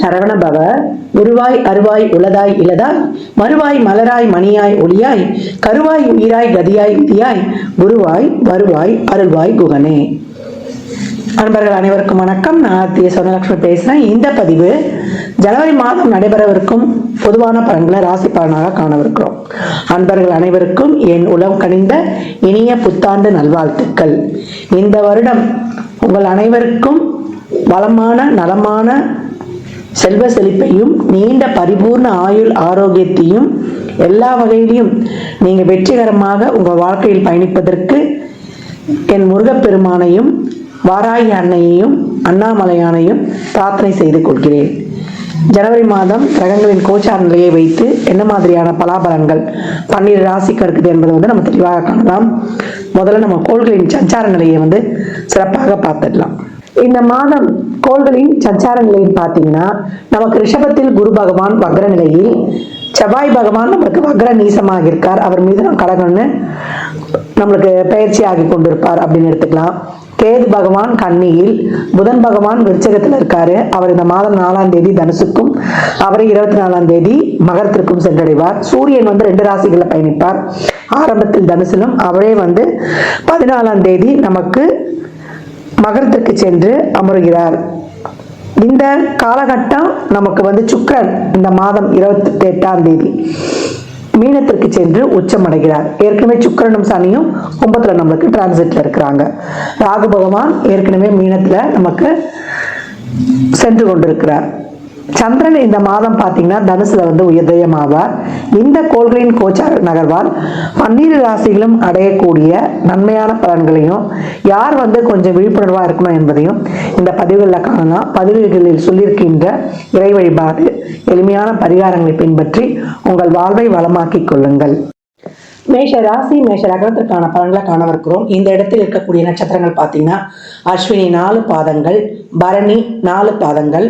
சரவணபவ. உருவாய் அருவாய் உளதாய் இலதாய் மறுவாய் மலராய் மணியாய் ஒளியாய் கருவாய் உயிராய் கதியாய் விதியாய் குருவாய் வருவாய் அருள்வாய் குகனே. அன்பர்கள் அனைவருக்கும் வணக்கம். நான் ஆர்த்திய சொர்ணலட்சுமி பேசுறேன். இந்த பதிவு ஜனவரி மாதம் நடைபெறவிருக்கும் பொதுவான பலன்களை ராசி பலனாக காணவிருக்கிறோம். அன்பர்கள் அனைவருக்கும் என் உளம் கனிந்த இனிய புத்தாண்டு நல்வாழ்த்துக்கள். இந்த வருடம் உங்கள் அனைவருக்கும் வளமான நலமான செல்வ செழிப்பையும் நீண்ட பரிபூர்ண ஆயுள் ஆரோக்கியத்தையும் எல்லா வகையிலையும் நீங்க வெற்றிகரமாக உங்கள் வாழ்க்கையில் பயணிப்பதற்கு என் முருகப்பெருமானையும் வாராகி அன்னையையும் அண்ணாமலையானையும் பிரார்த்தனை செய்து கொள்கிறேன். ஜனவரி மாதம் கிரகங்களின் கோச்சார நிலையை வைத்து என்ன மாதிரியான பலாபலன்கள் 12 ராசிக்கு இருக்குது என்பதை நம்ம தெளிவாக காணலாம். முதல்ல நம்ம கோள்களின் சஞ்சார நிலையை சிறப்பாக பார்த்துடலாம். இந்த மாதம் கோள்களின் சஞ்சார நிலையில் பார்த்தீங்கன்னா நமக்கு ரிஷபத்தில் குரு பகவான் வக்ர நிலையில், செவ்வாய் பகவான் நம்மளுக்கு வக்ர நீசமாக இருக்கார். அவர் மீது நம்ம கடகம்னு நம்மளுக்கு பயிற்சி ஆகி கொண்டிருப்பார் அப்படின்னு எடுத்துக்கலாம். கேது பகவான் கன்னியில், புதன் பகவான் விருச்சகத்தில் இருக்காரு. அவர் இந்த மாதம் 4ஆம் தேதி தனுசுக்கும் அவரை 24ஆம் தேதி மகரத்திற்கும் சென்றடைவார். சூரியன் 2 ராசிகளில் பயணிப்பார். ஆரம்பத்தில் தனுசிலும் அவரே 14ஆம் தேதி நமக்கு மகரத்திற்கு சென்று அமருகிறார். இந்த காலகட்டம் நமக்கு சுக்கிரன் இந்த மாதம் 28ஆம் தேதி மீனத்திற்கு சென்று உச்சமடைகிறார். ஏற்கனவே சுக்கிரனும் சனியும் கும்பத்துல நம்மளுக்கு டிரான்சிட்ல இருக்கிறாங்க. ராகு பகவான் ஏற்கனவே மீனத்துல நமக்கு சென்று கொண்டிருக்கிறார். சந்திரன் இந்த மாதம் பார்த்தீங்கன்னா தனுசுல உதயம் ஆவார். இந்த கோள்களின் கோச்சார நகர்வால் 12 ராசிகளும் அடையக்கூடிய நன்மையான பலன்களையும் யார் கொஞ்சம் விழிப்புணர்வா இருக்கணும் என்பதையும் இந்த பதிவுகளில் காணலாம். பதிவுகளில் சொல்லியிருக்கின்ற இறை வழிபாடு எளிமையான பரிகாரங்களை பின்பற்றி உங்கள் வாழ்வை வளமாக்கிக் கொள்ளுங்கள். மேஷ ராசி மேஷ ரகத்திற்கான பலன்களை காணவிருக்கிறோம். இந்த இடத்தில் இருக்கக்கூடிய நட்சத்திரங்கள் பார்த்தீங்கன்னா அஸ்வினி 4 பாதங்கள், பரணி 4 பாதங்கள்,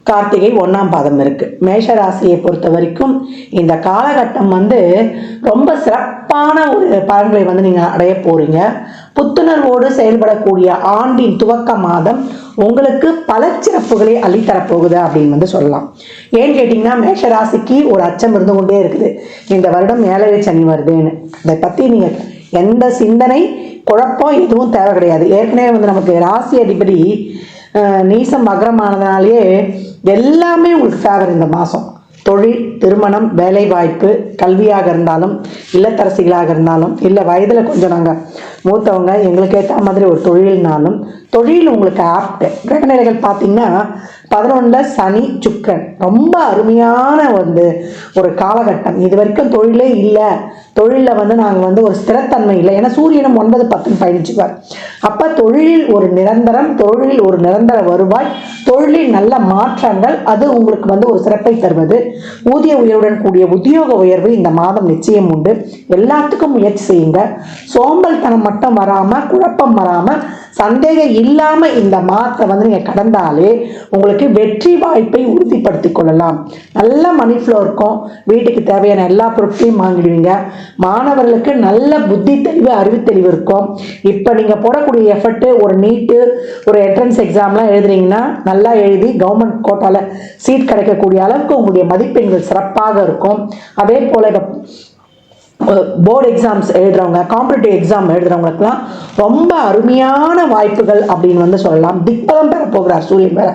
கார்த்திகை 1ஆம் பாதம் இருக்கு. மேஷ ராசியை பொறுத்த வரைக்கும் இந்த காலகட்டம் ரொம்ப சிறப்பான ஒரு பலன்களை நீங்க அடைய போறீங்க. புத்துணர்வோடு செயல்படக்கூடிய ஆண்டின் துவக்க மாதம் உங்களுக்கு பல சிறப்புகளை அள்ளித்தரப்போகுது அப்படின்னு சொல்லலாம். ஏன்னு கேட்டீங்கன்னா மேஷ ராசிக்கு ஒரு அச்சம் இருந்து கொண்டே இருக்குது. இந்த வருடம் 7வது சனி வருதுன்னு அதை பத்தி நீங்க எந்த சிந்தனை குழப்பம் எதுவும் தேவை கிடையாது. ஏற்கனவே நமக்கு ராசி அதிபதி நீசம் மகரமானதுனாலேயே எல்லாமே உங்களுக்கு ஃபேவர். இந்த மாதம் தொழில், திருமணம், வேலை வாய்ப்பு, கல்வியாக இருந்தாலும், இல்லத்தரசிகளாக இருந்தாலும், இல்லை வயதில் கொஞ்சம் நாங்கள் மூத்தவங்க எங்களுக்கு ஏற்ற மாதிரி ஒரு தொழில்னாலும் தொழில் உங்களுக்கு ஆப்ட். கிரகநிலைகள் பார்த்தீங்கன்னா 11 சனி சுக்கிரன் ரொம்ப அருமையான ஒரு காலகட்டம். இது வரைக்கும் தொழிலே இல்லை, தொழிலில் நாங்கள் ஒரு ஸ்திரத்தன்மை இல்லை. ஏன்னா சூரியனும் 9, 10 பயணிச்சுவார். அப்போ தொழிலில் ஒரு நிரந்தரம், தொழிலில் ஒரு நிரந்தர வருவாய், தொழிலில் நல்ல மாற்றங்கள், அது உங்களுக்கு ஒரு சிறப்பை தருவது. ஊதிய உயர்வுடன் கூடிய உத்தியோக உயர்வு இந்த மாதம் நிச்சயம் உண்டு. எல்லாத்துக்கும் முயற்சி செய்யுங்க. சோம்பல்தனம் மட்டும் வராமல், குழப்பம் வராமல், சந்தேகம் இல்லாம இந்த மாதத்தை நீங்க கடந்தாலே உங்களுக்கு வெற்றி வாய்ப்பை உறுதிப்படுத்திக் கொள்ளலாம். நல்ல மணி ஃப்ளோ இருக்கும். வீட்டுக்கு தேவையான எல்லா பொருட்களையும் வாங்கிடுவீங்க. மாணவர்களுக்கு நல்ல புத்தி தெளிவு, அறிவுத்தெளிவு இருக்கும். இப்ப நீங்க போடக்கூடிய எஃபர்ட், ஒரு நீட்டு, ஒரு என்ட்ரன்ஸ் எக்ஸாம்லாம் எழுதுறீங்கன்னா நல்லா எழுதி கவர்மெண்ட் கோட்டால சீட் கிடைக்கக்கூடிய அளவுக்கு உங்களுடைய மதிப்பெண்கள் சிறப்பாக இருக்கும். அதே போல போர்டு எக்ஸாம்ஸ் எழுதுறவங்க, காம்படிட்டிவ் எக்ஸாம் எழுதுறவங்களுக்குலாம் ரொம்ப அருமையான வாய்ப்புகள் அப்படின்னு சொல்லலாம். திக்பலம் பெற போகிறார் சூரியன் பெற.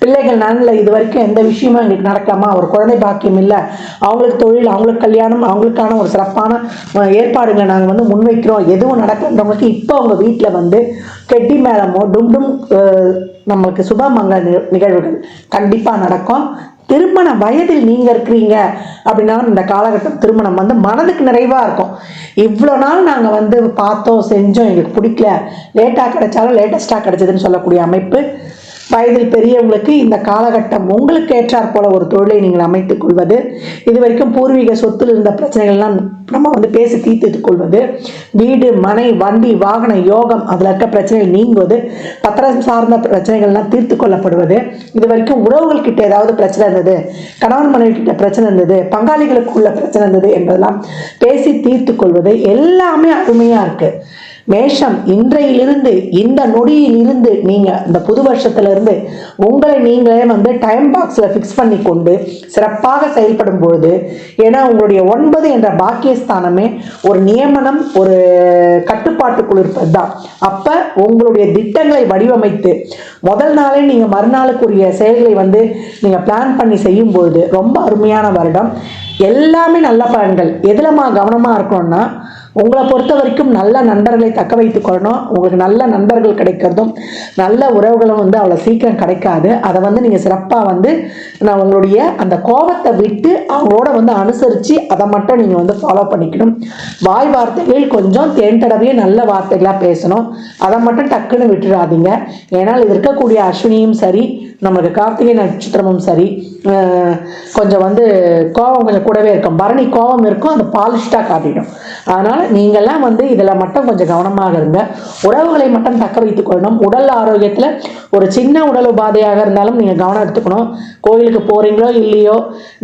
பிள்ளைகள் நலனில் இது வரைக்கும் எந்த விஷயமும் எங்களுக்கு நடக்காம, ஒரு குழந்தை பாக்கியம் இல்லை, அவங்களுக்கு தொழில், அவங்களுக்கு கல்யாணம், அவங்களுக்கான ஒரு சிறப்பான ஏற்பாடுகளை நாங்கள் முன்வைக்கிறோம், எதுவும் நடக்கிறவங்களுக்கு இப்போ அவங்க வீட்டில் கெட்டி மேளமோ டும் நம்மளுக்கு சுபமங்க நிகழ்வுகள் கண்டிப்பாக நடக்கும். திருமண வயதில் நீங்க இருக்கிறீங்க அப்படின்னா இந்த காலகட்டம் திருமணம் மனதுக்கு நிறைவா இருக்கும். இவ்வளோ நாள் நாங்க பார்த்தோம், செஞ்சோம், எங்களுக்கு பிடிக்கல, லேட்டா கிடைச்சாலும் லேட்டஸ்டா கிடைச்சதுன்னு சொல்லக்கூடிய அமைப்பு. வயதில் பெரியவங்களுக்கு இந்த காலகட்டம் உங்களுக்கு ஏற்றாற் போல ஒரு தொழிலை நீங்கள் அமைத்துக் கொள்வது, இது வரைக்கும் பூர்வீக சொத்தில் இருந்த பிரச்சனைகள்லாம் நம்ம பேசி தீர்த்துக் கொள்வது, வீடு, மனை, வண்டி, வாகன யோகம், அதில் இருக்க பிரச்சனைகள் நீங்குவது, பத்திரம் சார்ந்த பிரச்சனைகள்லாம் தீர்த்து கொள்ளப்படுவது, இது வரைக்கும் உறவுகள் கிட்ட ஏதாவது பிரச்சனை இருந்தது, கணவன் மனைவி கிட்ட பிரச்சனை இருந்தது, பங்காளிகளுக்குள்ள பிரச்சனை இருந்தது என்பதெல்லாம் பேசி தீர்த்து கொள்வது, எல்லாமே அருமையா இருக்கு. மேஷம், இன்றையிலிருந்து இந்த நொடியிலிருந்து நீங்க இந்த புது வருஷத்துல இருந்து உங்களை நீங்களே வந்து டைம் பாக்ஸ்ல ஃபிக்ஸ் பண்ணி கொண்டு சிறப்பாக செயல்படும் பொழுது, ஏன்னா உங்களுடைய 9 என்ற பாக்கியஸ்தானமே ஒரு நியமனம், ஒரு கட்டுப்பாட்டுக்குள் இருப்பது தான். அப்ப உங்களுடைய திட்டங்களை வடிவமைத்து முதல் நாளே நீங்க மறுநாளுக்குரிய செயல்களை வந்து நீங்க பிளான் பண்ணி செய்யும் பொழுது ரொம்ப அருமையான வருடம். எல்லாமே நல்ல பலன்கள். எதுலமா கவனமா இருக்கணும்னா, உங்களை பொறுத்த வரைக்கும் நல்ல நண்பர்களை தக்க வைத்துக் கொள்ளணும். உங்களுக்கு நல்ல நண்பர்கள் கிடைக்கிறதும் நல்ல உறவுகளும் வந்து அவ்வளோ சீக்கிரம் கிடைக்காது. அதை வந்து நீங்கள் சிறப்பாக வந்து நான் உங்களுடைய அந்த கோபத்தை விட்டு அவங்களோட வந்து அனுசரித்து அதை மட்டும் நீங்கள் வந்து ஃபாலோ பண்ணிக்கணும். வாய் வார்த்தைகள் கொஞ்சம் தேன் தடவையே நல்ல வார்த்தைகளாக பேசணும். அதை மட்டும் டக்குன்னு விட்டுடாதீங்க. ஏன்னால் இது இருக்கக்கூடிய அஸ்வினியும் சரி, நம்மளுக்கு கார்த்திகை நட்சத்திரமும் சரி, கொஞ்சம் வந்து கோபம் கொஞ்சம் கூடவே இருக்கும். பரணி கோபம் இருக்கும், அது பாலிஷ்டாக காட்டிடும். அதனால் நீங்கள்லாம் வந்து இதில் மட்டும் கொஞ்சம் கவனமாக இருங்க. உறவுகளை மட்டும் தக்க வைத்துக் கொள்ளணும். உடல் ஆரோக்கியத்தில் ஒரு சின்ன உடல் உபாதையாக இருந்தாலும் நீங்கள் கவனம் எடுத்துக்கணும். கோயிலுக்கு போகிறீங்களோ இல்லையோ,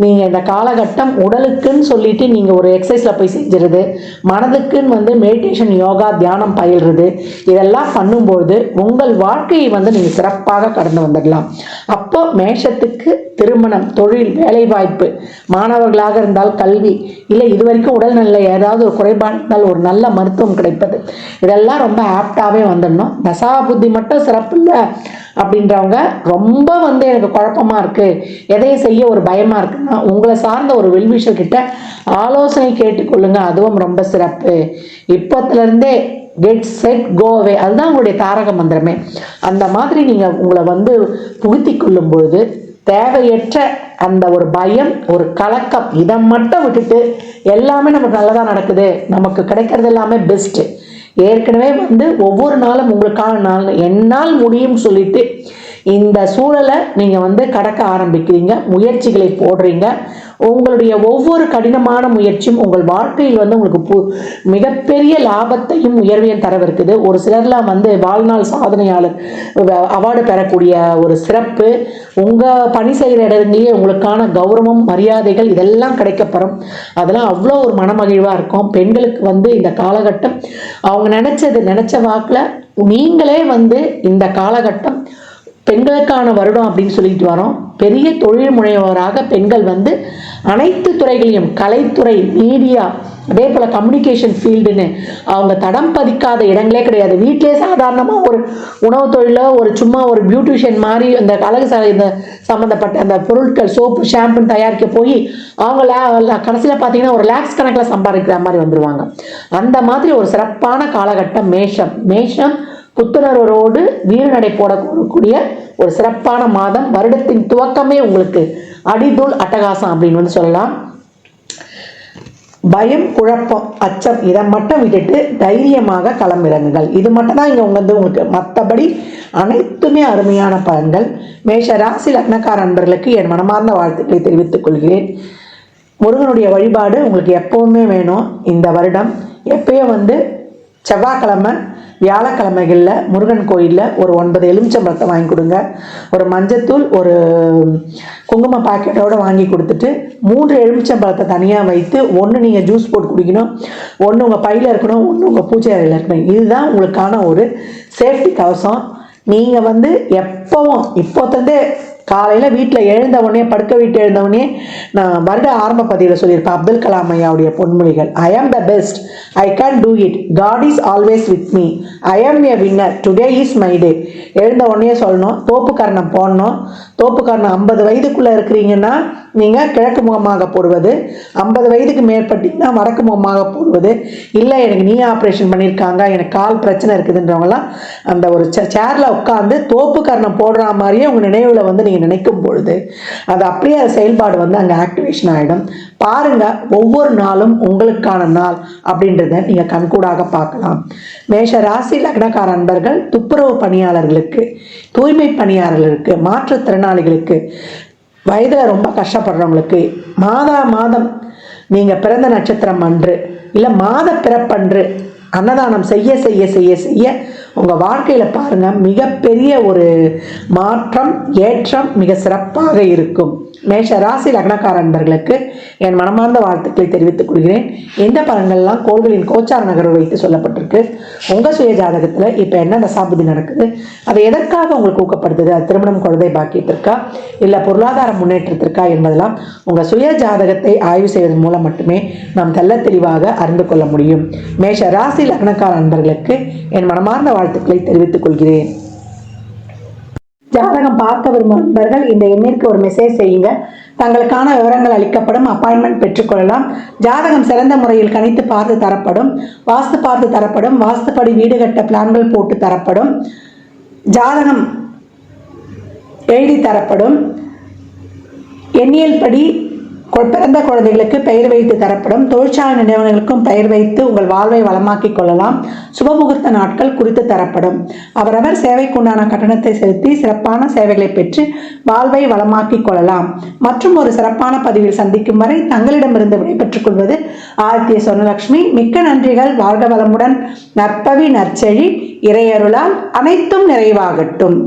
நீங்கள் இந்த காலகட்டம் உடலுக்குன்னு சொல்லிட்டு நீங்கள் ஒரு எக்ஸசைஸில் போய் செஞ்சுருது, மனதுக்குன்னு வந்து மெடிடேஷன், யோகா, தியானம் பயில்றது, இதெல்லாம் பண்ணும்போது உங்கள் வாழ்க்கையை வந்து நீங்கள் சிறப்பாக கடந்து வந்துடலாம். அப்போ மேஷத்துக்கு திருமணம், தொழில், வேலைவாய்ப்பு, மாணவர்களாக இருந்தால் கல்வி, இல்லை இது வரைக்கும் உடல்நிலை ஏதாவது ஒரு குறைபாடு இருந்தால் ஒரு நல்ல மருத்துவம் கிடைப்பது, இதெல்லாம் ரொம்ப ஆப்டாகவே வந்துடணும். தசா புத்தி மட்டும் சிறப்பு இல்லை அப்படின்றவங்க ரொம்ப வந்து எனக்கு குழப்பமா இருக்கு, எதையும் செய்ய ஒரு பயமா இருக்குன்னா உங்களை சார்ந்த ஒரு வெல்விஷர் கிட்ட ஆலோசனை கேட்டுக்கொள்ளுங்க. அதுவும் ரொம்ப சிறப்பு. இப்பத்துல இருந்தே கெட் செட் கோ அவே, அதுதான் உங்களுடைய தாரக மந்திரமே. அந்த மாதிரி நீங்கள் உங்களை வந்து புகுத்தி கொள்ளும் பொழுது தேவையற்ற அந்த ஒரு பயம், ஒரு கலக்கம், இதை மட்டும் விட்டுட்டு எல்லாமே நமக்கு நல்லதாக நடக்குது, நமக்கு கிடைக்கிறது எல்லாமே பெஸ்ட்டு. ஏற்கனவே வந்து ஒவ்வொரு நாளும் உங்களுக்கான நாள், என்னால் முடியும் சொல்லிட்டு இந்த சூழலை நீங்கள் வந்து கடக்க ஆரம்பிக்கிறீங்க, முயற்சிகளை போடுறீங்க. உங்களுடைய ஒவ்வொரு கடினமான முயற்சியும் உங்கள் வாழ்க்கையில் வந்து உங்களுக்கு மிகப்பெரிய லாபத்தையும் உயர்வையும் தரவிருக்குது. ஒரு சிலர்லாம் வந்து வாழ்நாள் சாதனையாளர் அவார்டு பெறக்கூடிய ஒரு சிறப்பு, உங்கள் பணி செய்கிற இடத்துலேயே உங்களுக்கான கௌரவம், மரியாதைகள் இதெல்லாம் கிடைக்கப்பெறும். அதெல்லாம் அவ்வளோ ஒரு மனமகிழ்வாக இருக்கும். பெண்களுக்கு வந்து இந்த காலகட்டம் அவங்க நினச்ச வாக்கில் நீங்களே வந்து இந்த காலகட்டம் பெண்களுக்கான வருடம் அப்படின்னு சொல்லிட்டு வரோம். பெரிய தொழில் முனைவோராக பெண்கள் வந்து அனைத்து துறைகளையும், கலைத்துறை, மீடியா, அதே போல் கம்யூனிகேஷன் ஃபீல்டுன்னு அவங்க தடம் பதிக்காத இடங்களே கிடையாது. வீட்டிலே சாதாரணமாக ஒரு உணவு தொழிலோ, ஒரு சும்மா ஒரு பியூட்டிஷியன் மாதிரி அந்த அழகு இந்த சம்மந்தப்பட்ட அந்த பொருட்கள், சோப்பு, ஷாம்புன்னு தயாரிக்க போய் அவங்க கடைசியில் பார்த்தீங்கன்னா ஒரு லேக்ஸ் கணக்கில் சம்பாதிக்கிற மாதிரி வந்துடுவாங்க. அந்த மாதிரி ஒரு சிறப்பான காலகட்டம் மேஷம். புத்துணர்வோடு வீரநடை போடக்கூடிய ஒரு சிறப்பான மாதம். வருடத்தின் துவக்கமே உங்களுக்கு அடிதூள் அட்டகாசம் அப்படின்னு வந்து சொல்லலாம். பயம், குழப்பம், அச்சம் இதை மட்டும் விட்டுட்டு தைரியமாக களமிறங்குங்கள். இது மட்டும் தான் இங்கே உங்களுக்கு. மற்றபடி அனைத்துமே அருமையான பலன்கள். மேஷ ராசி லக்னக்கார நண்பர்களுக்கு என் மனமார்ந்த வாழ்த்துக்களை தெரிவித்துக் கொள்கிறேன். முருகனுடைய வழிபாடு உங்களுக்கு எப்பவுமே வேணும். இந்த வருடம் எப்பயும் வந்து செவ்வாய்க்கிழமை, வியாழக்கிழமைகளில் முருகன் கோயிலில் ஒரு 9 எலுமிச்சம்பழத்தை வாங்கி கொடுங்க. ஒரு மஞ்சத்தூள், ஒரு குங்கும பாக்கெட்டோடு வாங்கி கொடுத்துட்டு 3 எலுமிச்சம்பழத்தை தனியாக வைத்து, ஒன்று நீங்கள் ஜூஸ் போட்டு குடிக்கணும், ஒன்று உங்கள் பையில் இருக்கணும், ஒன்று உங்கள் பூஜை அறையில் இருக்கணும். இதுதான் உங்களுக்கான ஒரு சேஃப்டி கவசம். நீங்கள் வந்து எப்போவும் இப்போத்தந்தே காலையில் வீட்டில் எழுந்த உடனே, படுக்க வீட்டு எழுந்த உடனே நான் வருட ஆரம்ப பதிவில் சொல்லியிருப்பேன் அப்துல் கலாம் ஐயாவுடைய பொன்மொழிகள். I am the best, I can do it, God is always with me, I am a winner, today is my day. எழுந்த உடனே சொல்லணும். தோப்புக்கரணம் போடணும். தோப்புக்கரணம் 50 வயதுக்குள்ளே இருக்கிறீங்கன்னா நீங்கள் கிழக்கு முகமாக போடுவது, 50 வயதுக்கு மேற்பட்டீங்கன்னா வடக்கு முகமாக போடுவது. இல்லை எனக்கு நீ ஆப்ரேஷன் பண்ணியிருக்காங்க, எனக்கு கால் பிரச்சனை இருக்குதுன்றவங்களாம் அந்த ஒரு சேரில் உட்காந்து தோப்புக்கரணம் போடுற மாதிரியே உங்கள் நினைவில் வந்து நீங்கள் நினைக்கும் பொழுது அது அப்படியே செயல்பாடு வந்து அங்கே ஆக்டிவேஷன் ஆகிடும். பாருங்க, ஒவ்வொரு நாளும் உங்களுக்கான நாள் அப்படின்றத நீங்கள் கண்கூடாக பார்க்கலாம். மேஷ ராசி லக்னக்கார நண்பர்கள், துப்புரவு பணியாளர்களுக்கு, தூய்மை பணியாளர்களுக்கு, மாற்றுத்திறனாளிகளுக்கு, வயதில் ரொம்ப கஷ்டப்படுறவங்களுக்கு, மாதம் நீங்கள் பிறந்த நட்சத்திரம் அன்று இல்லை மாத பிறப்பன்று அன்னதானம் செய்ய செய்ய செய்ய செய்ய உங்கள் வாழ்க்கையில் பாருங்கள் மிகப்பெரிய ஒரு மாற்றம், ஏற்றம் மிக சிறப்பாக இருக்கும். மேஷ ராசி லக்னக்கார அன்பர்களுக்கு என் மனமார்ந்த வாழ்த்துக்களை தெரிவித்துக் கொள்கிறேன். எந்த பலன்கள்லாம் கோள்களின் கோச்சார நகர்வு வைத்து சொல்லப்பட்டிருக்கு, உங்க சுய ஜாதகத்துல இப்ப என்ன தசாபுதி நடக்குது, அதை எதற்காக உங்களுக்கு ஊக்கப்படுத்துது, அது திருமணம் குழந்தை பாக்கியத்திற்கா இல்ல பொருளாதார முன்னேற்றத்திற்கா என்பதெல்லாம் உங்க சுய ஜாதகத்தை ஆய்வு செய்வதன் மூலம் மட்டுமே நாம் தெள்ள தெளிவாக அறிந்து கொள்ள முடியும். மேஷ ராசி லக்னக்கார அன்பர்களுக்கு என் மனமார்ந்த வாழ்த்துக்களை தெரிவித்துக் கொள்கிறேன். ஜாதகம் பார்க்க விரும்பும் நண்பர்கள் இந்த எண்ணிற்கு ஒரு மெசேஜ் செய்யுங்க. தங்களுக்கான விவரங்கள் அளிக்கப்படும், அப்பாயின்மெண்ட் பெற்றுக்கொள்ளலாம். ஜாதகம் சிறந்த முறையில் கணித்து பார்த்து தரப்படும், வாஸ்து பார்த்து தரப்படும், வாஸ்துப்படி வீடு கட்ட பிளான்கள் போட்டு தரப்படும், ஜாதகம் எழுதி தரப்படும், எண்ணியல் படி பிறந்த குழந்தைகளுக்கு பெயர் வைத்து தரப்படும், தொழிற்சாலை நிறுவனங்களுக்கும் பெயர் வைத்து உங்கள் வாழ்வை வளமாக்கிக் கொள்ளலாம். சுபமுகூர்த்த நாட்கள் குறித்து தரப்படும். அவரவர் சேவைக்குண்டான கட்டணத்தை செலுத்தி சிறப்பான சேவைகளை பெற்று வாழ்வை வளமாக்கிக் கொள்ளலாம். மற்றும் ஒரு சிறப்பான பதிவில் சந்திக்கும் வரை தங்களிடமிருந்து விடைபெற்றுக் கொள்வது ஆர்த்திய சொர்ணலட்சுமி. மிக்க நன்றிகள். வாழ்க வளமுடன். நற்பவி நற்செழி இறையருளால் அனைத்தும் நிறைவாகட்டும்.